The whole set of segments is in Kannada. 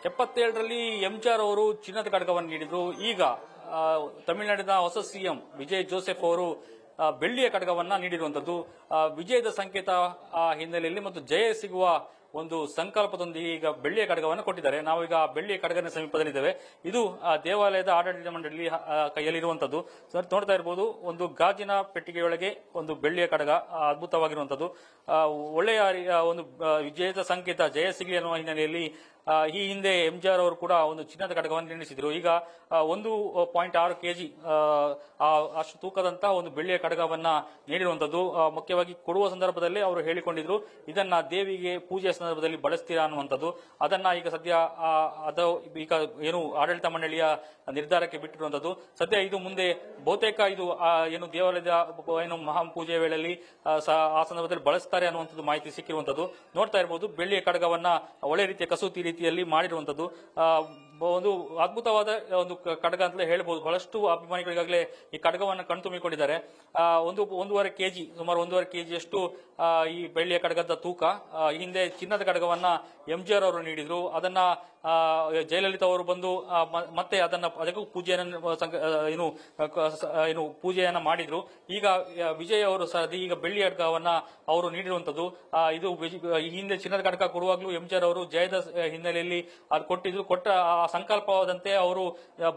77ರಲ್ಲಿ ಎಂಜಿಆರ್ ಅವರು ಚಿನ್ನದ ಖಡ್ಗವನ್ನು ನೀಡಿದ್ರು. ಈಗ ತಮಿಳುನಾಡಿನ ಹೊಸ ಸಿಎಂ ವಿಜಯ್ ಜೋಸೆಫ್ ಅವರು ಬೆಳ್ಳಿಯ ಖಡ್ಗವನ್ನ ನೀಡಿರುವಂತದ್ದು. ವಿಜಯದ ಸಂಕೇತ ಹಿನ್ನೆಲೆಯಲ್ಲಿ ಮತ್ತು ಜಯ ಸಿಗುವ ಒಂದು ಸಂಕಲ್ಪದೊಂದಿಗೆ ಈಗ ಬೆಳ್ಳಿಯ ಖಡ್ಗವನ್ನು ಕೊಟ್ಟಿದ್ದಾರೆ. ನಾವೀಗ ಬೆಳ್ಳಿಯ ಖಡ್ಗನ ಸಮೀಪದಲ್ಲಿದ್ದೇವೆ. ಇದು ದೇವಾಲಯದ ಆಡಳಿತ ಮಂಡಳಿ ಕೈಯಲ್ಲಿರುವಂತದ್ದು. ನೋಡ್ತಾ ಇರಬಹುದು, ಒಂದು ಗಾಜಿನ ಪೆಟ್ಟಿಗೆಯೊಳಗೆ ಒಂದು ಬೆಳ್ಳಿಯ ಖಡ್ಗ, ಅದ್ಭುತವಾಗಿರುವಂತದ್ದು. ಒಳ್ಳೆಯ ಒಂದು ವಿಜಯದ ಸಂಕೇತ, ಜಯ ಸಿಗಲಿ ಅನ್ನುವ ಹಿನ್ನೆಲೆಯಲ್ಲಿ ಈ ಹಿಂದೆ ಎಂಜಿಆರ್ ಅವರು ಕೂಡ ಒಂದು ಚಿನ್ನದ ಖಡ್ಗವನ್ನು ನಿರ್ಮಿಸಿದ್ರು. ಈಗ 1.6 kg ಅಷ್ಟು ತೂಕದಂತಹ ಒಂದು ಬೆಳ್ಳಿಯ ಖಡ್ಗವನ್ನ ನೀಡಿರುವಂತದ್ದು. ಮುಖ್ಯವಾಗಿ ಕೊಡುವ ಸಂದರ್ಭದಲ್ಲಿ ಅವರು ಹೇಳಿಕೊಂಡಿದ್ರು, ಇದನ್ನ ದೇವಿಗೆ ಪೂಜೆಯ ಸಂದರ್ಭದಲ್ಲಿ ಬಳಸ್ತೀರಾ ಅನ್ನುವಂಥದ್ದು. ಅದನ್ನ ಈಗ ಸದ್ಯ ಅದು ಈಗ ಏನು ಆಡಳಿತ ಮಂಡಳಿಯ ನಿರ್ಧಾರಕ್ಕೆ ಬಿಟ್ಟಿರುವಂತದ್ದು. ಸದ್ಯ ಇದು ಮುಂದೆ ಬಹುತೇಕ ಇದು ಏನು ದೇವಾಲಯದ ಏನು ಮಹಾಪೂಜೆಯ ವೇಳೆಯಲ್ಲಿ ಆ ಸಂದರ್ಭದಲ್ಲಿ ಬಳಸ್ತಾರೆ ಅನ್ನುವಂಥದ್ದು ಮಾಹಿತಿ ಸಿಕ್ಕಿರುವಂತದ್ದು. ನೋಡ್ತಾ ಇರಬಹುದು, ಬೆಳ್ಳಿಯ ಖಡ್ಗವನ್ನ ಒಳ್ಳೆ ರೀತಿಯ ಕಸೂತಿ ರೀತಿಯಲ್ಲಿ ಮಾಡಿರುವಂತದ್ದು. ಒಂದು ಅದ್ಭುತವಾದ ಒಂದು ಖಡ್ಗ ಅಂತಲೇ ಹೇಳ್ಬಹುದು. ಬಹಳಷ್ಟು ಅಭಿಮಾನಿಗಳಿಗಾಗಲೇ ಈ ಖಡ್ಗವನ್ನು ಕಣ್ತುಂಬಿಕೊಂಡಿದ್ದಾರೆ. 1.5 kg, ಸುಮಾರು 1.5 kg ಅಷ್ಟು ಈ ಬೆಳ್ಳಿಯ ಖಡ್ಗದ ತೂಕ. ಹಿಂದೆ ಚಿನ್ನದ ಖಡ್ಗವನ್ನ ಎಂಜಿಆರ್ ಅವರು ನೀಡಿದ್ರು. ಅದನ್ನ ಜಯಲಲಿತಾ ಅವರು ಬಂದು ಮತ್ತೆ ಅದಕ್ಕೂ ಪೂಜೆಯನ್ನ ಮಾಡಿದ್ರು. ಈಗ ವಿಜಯ್ ಅವರು ಈಗ ಬೆಳ್ಳಿಯ ಖಡ್ಗವನ್ನ ಅವರು ನೀಡಿರುವಂತದ್ದು. ಇದು ಹಿಂದೆ ಚಿನ್ನದ ಖಡ್ಗ ಕೊಡುವಾಗಲೂ ಎಂಜಿಆರ್ ಅವರು ಜಯದ ಹಿನ್ನೆಲೆಯಲ್ಲಿ ಅದು ಕೊಟ್ಟಿದ್ರು. ಕೊಟ್ಟ ಸಂಕಲ್ಪವಾದಂತೆ ಅವರು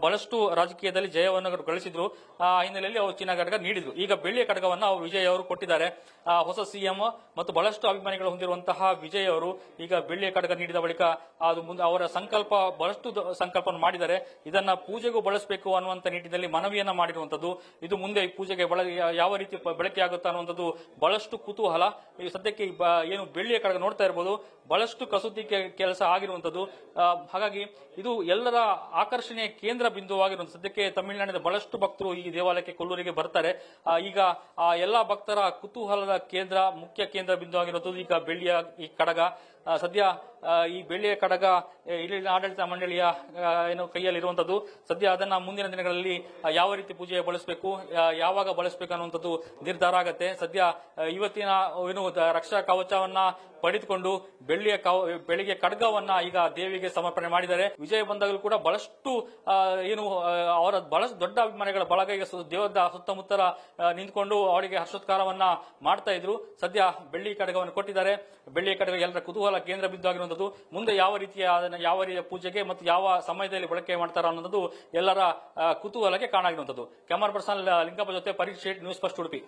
ಬಹಳಷ್ಟು ರಾಜಕೀಯದಲ್ಲಿ ಜಯವನ್ನು ಗಳಿಸಿದ್ರು. ಆ ಹಿನ್ನೆಲೆಯಲ್ಲಿ ಅವರು ಚಿನ್ನದ ಖಡ್ಗ ನೀಡಿದ್ರು. ಈಗ ಬೆಳ್ಳಿಯ ಖಡ್ಗವನ್ನ ವಿಜಯ್ ಅವರು ಕೊಟ್ಟಿದ್ದಾರೆ. ಹೊಸ ಸಿಎಂ ಮತ್ತು ಬಹಳಷ್ಟು ಅಭಿಮಾನಿಗಳು ಹೊಂದಿರುವಂತಹ ವಿಜಯ್ ಅವರು ಈಗ ಬೆಳ್ಳಿಯ ಖಡ್ಗ ನೀಡಿದ ಬಳಿಕ ಅದು ಮುಂದೆ ಅವರ ಸಂಕಲ್ಪ, ಬಹಳಷ್ಟು ಸಂಕಲ್ಪ ಮಾಡಿದ್ದಾರೆ. ಇದನ್ನ ಪೂಜೆಗೂ ಬಳಸಬೇಕು ಅನ್ನುವಂತ ನಿಟ್ಟಿನಲ್ಲಿ ಮನವಿಯನ್ನ ಮಾಡಿರುವಂತದ್ದು. ಇದು ಮುಂದೆ ಪೂಜೆಗೆ ಯಾವ ರೀತಿ ಬಳಕೆ ಆಗುತ್ತಾ ಅನ್ನುವಂಥದ್ದು ಬಹಳಷ್ಟು ಕುತೂಹಲ. ಈ ಸದ್ಯಕ್ಕೆ ಏನು ಬೆಳ್ಳಿಯ ಖಡ್ಗ ನೋಡ್ತಾ ಇರಬಹುದು, ಬಹಳಷ್ಟು ಕಸೂತಿ ಕೆಲಸ ಆಗಿರುವಂತದ್ದು. ಹಾಗಾಗಿ ಇದು ಎಲ್ಲರ ಆಕರ್ಷಣೆಯ ಕೇಂದ್ರ ಬಿಂದುವಾಗಿರುವಂತ. ಸದ್ಯಕ್ಕೆ ತಮಿಳುನಾಡಿನ ಬಹಳಷ್ಟು ಭಕ್ತರು ಈ ದೇವಾಲಯಕ್ಕೆ ಕೊಲ್ಲೂರಿಗೆ ಬರ್ತಾರೆ. ಈಗ ಎಲ್ಲಾ ಭಕ್ತರ ಕುತೂಹಲದ ಕೇಂದ್ರ, ಮುಖ್ಯ ಕೇಂದ್ರ ಬಿಂದು ಆಗಿರುವಂತದ್ದು ಈಗ ಬೆಳ್ಳಿಯ ಈ ಖಡ್ಗ. ಸದ್ಯ ಈ ಬೆಳ್ಳಿಯ ಖಡ್ಗ ಇಲ್ಲಿನ ಆಡಳಿತ ಮಂಡಳಿಯ ಏನು ಕೈಯಲ್ಲಿರುವಂತದ್ದು. ಸದ್ಯ ಅದನ್ನ ಮುಂದಿನ ದಿನಗಳಲ್ಲಿ ಯಾವ ರೀತಿ ಪೂಜೆಗೆ ಬಳಸಬೇಕು, ಯಾವಾಗ ಬಳಸಬೇಕು ಅನ್ನುವಂಥದ್ದು ನಿರ್ಧಾರ ಆಗತ್ತೆ. ಸದ್ಯ ಇವತ್ತಿನ ಏನು ರಕ್ಷಾ ಕವಚವನ್ನ ಪಡೆದುಕೊಂಡು ಬೆಳ್ಳಿಗೆ ಖಡ್ಗವನ್ನ ಈಗ ದೇವಿಗೆ ಸಮರ್ಪಣೆ ಮಾಡಿದ್ದಾರೆ. ವಿಜಯ ಬಂದಾಗಲೂ ಕೂಡ ಬಹಳಷ್ಟು ಅವರ ಬಹಳಷ್ಟು ದೊಡ್ಡ ಅಭಿಮಾನಿಗಳ ಬಳಗ ಈಗ ದೇವದ ಸುತ್ತಮುತ್ತಲ ನಿಂತ್ಕೊಂಡು ಅವರಿಗೆ ಹರ್ಷೋತ್ಕಾರವನ್ನ ಮಾಡ್ತಾ ಇದ್ರು. ಸದ್ಯ ಬೆಳ್ಳಿ ಖಡ್ಗವನ್ನು ಕೊಟ್ಟಿದ್ದಾರೆ. ಬೆಳ್ಳಿಯ ಖಡ್ಗ ಎಲ್ಲರ ಕುತೂಹಲ ಕೇಂದ್ರ ಬಿಂದು ಆಗಿರುವಂತದ್ದು. ಮುಂದೆ ಯಾವ ರೀತಿಯ ಪೂಜೆಗೆ ಮತ್ತು ಯಾವ ಸಮಯದಲ್ಲಿ ಬಳಕೆ ಮಾಡ್ತಾರ ಅನ್ನೋದು ಎಲ್ಲರ ಕುತೂಹಲಕ್ಕೆ ಕಾರಣ ಆಗಿರುವಂತದ್ದು. ಕ್ಯಾಮರಾ ಪರ್ಸನ್ ಲಿಂಗಪ್ಪ ಜೊತೆ ಪರೀಕ್ಷೆ ನ್ಯೂಸ್ ಫಸ್ಟ್ ಉಡುಪಿ.